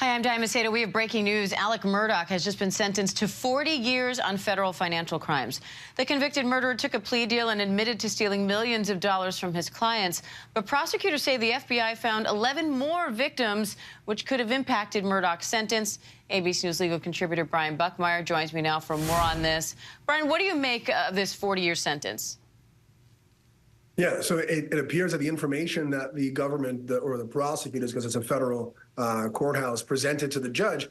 Hi, I'm Diana Macedo. We have breaking news. Alec Murdaugh has just been sentenced to 40 years on federal financial crimes. The convicted murderer took a plea deal and admitted to stealing millions of dollars from his clients. But prosecutors say the FBI found 11 more victims, which could have impacted Murdaugh's sentence. ABC News legal contributor Brian Buckmeyer joins me now for more on this. Brian, what do you make of this 40-year sentence? Yeah, so it appears that the information that the government or the prosecutors, because it's a federal courthouse, presented to the judge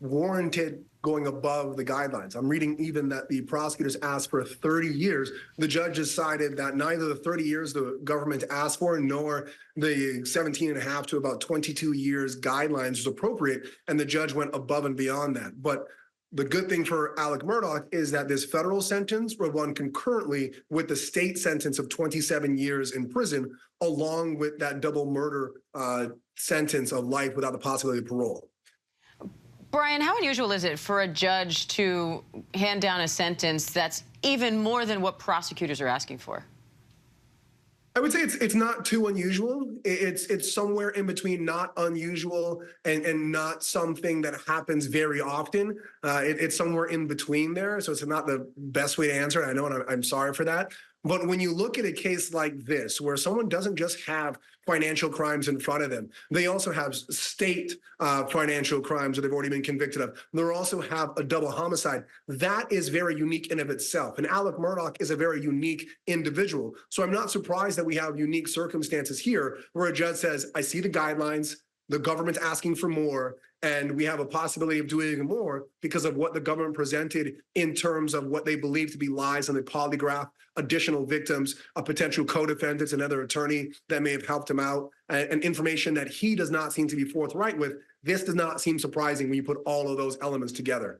warranted going above the guidelines. I'm reading even that the prosecutors asked for 30 years. The judge decided that neither the 30 years the government asked for nor the 17 and a half to about 22 years guidelines was appropriate, and the judge went above and beyond that. But the good thing for Alec Murdaugh is that this federal sentence will run concurrently with the state sentence of 27 years in prison, along with that double murder sentence of life without the possibility of parole. Brian, how unusual is it for a judge to hand down a sentence that's even more than what prosecutors are asking for? I would say it's not too unusual. It's somewhere in between not unusual and not something that happens very often. It's somewhere in between there. So it's not the best way to answer it. I know, and I'm sorry for that. But when you look at a case like this, where someone doesn't just have financial crimes in front of them, they also have state financial crimes that they've already been convicted of. They also have a double homicide. That is very unique in of itself. And Alec Murdaugh is a very unique individual. So I'm not surprised that we have unique circumstances here where a judge says, I see the guidelines, the government's asking for more, and we have a possibility of doing more because of what the government presented in terms of what they believe to be lies on the polygraph, additional victims, a potential co-defendant, another attorney that may have helped him out, and information that he does not seem to be forthright with. This does not seem surprising when you put all of those elements together.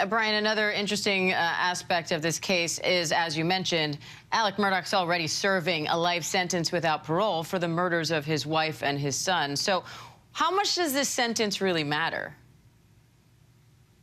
Brian, another interesting aspect of this case is, as you mentioned, Alec Murdaugh's already serving a life sentence without parole for the murders of his wife and his son. So how much does this sentence really matter?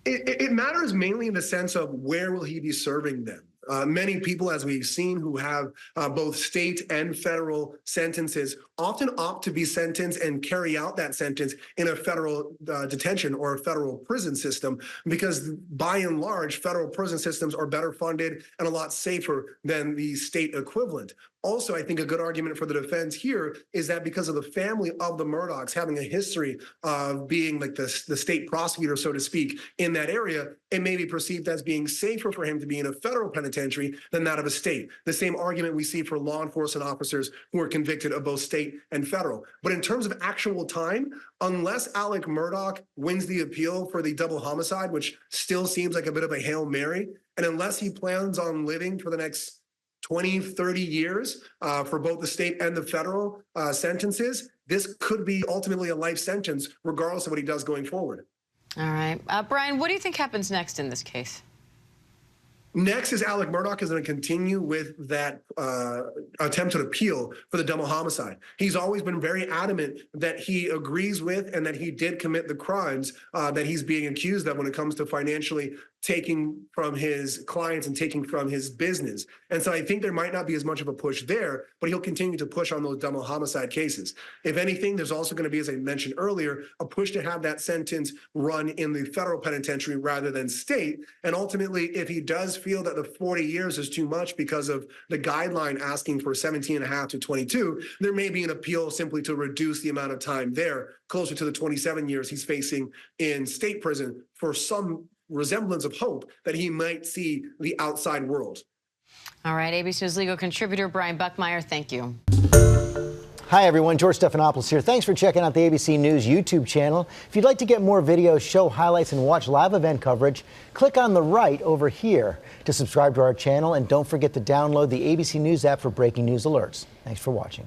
It matters mainly in the sense of where will he be serving them. Many people, as we've seen, who have both state and federal sentences often opt to be sentenced and carry out that sentence in a federal detention or a federal prison system, because by and large, federal prison systems are better funded and a lot safer than the state equivalent. Also, I think a good argument for the defense here is that because of the family of the Murdaughs having a history of being like the state prosecutor, so to speak, in that area, it may be perceived as being safer for him to be in a federal penitentiary than that of a state. The same argument we see for law enforcement officers who are convicted of both state and federal. But in terms of actual time, unless Alec Murdaugh wins the appeal for the double homicide, which still seems like a bit of a Hail Mary, and unless he plans on living for the next 20, 30 years for both the state and the federal sentences, this could be ultimately a life sentence, regardless of what he does going forward. All right. Brian, what do you think happens next in this case? Next is Alec Murdaugh is going to continue with that attempted appeal for the double homicide. He's always been very adamant that he agrees with and that he did commit the crimes that he's being accused of when it comes to financially taking from his clients and taking from his business. And so I think there might not be as much of a push there, but he'll continue to push on those double homicide cases. If anything, there's also going to be, as I mentioned earlier, a push to have that sentence run in the federal penitentiary rather than state. And ultimately, if he does feel that the 40 years is too much because of the guideline asking for 17 and a half to 22, there may be an appeal simply to reduce the amount of time there, closer to the 27 years he's facing in state prison, for some resemblance of hope that he might see the outside world. All right, ABC News legal contributor Brian Buckmeyer, thank you. Hi, everyone. George Stephanopoulos here. Thanks for checking out the ABC News YouTube channel. If you'd like to get more videos, show highlights, and watch live event coverage, click on the right over here to subscribe to our channel. And don't forget to download the ABC News app for breaking news alerts. Thanks for watching.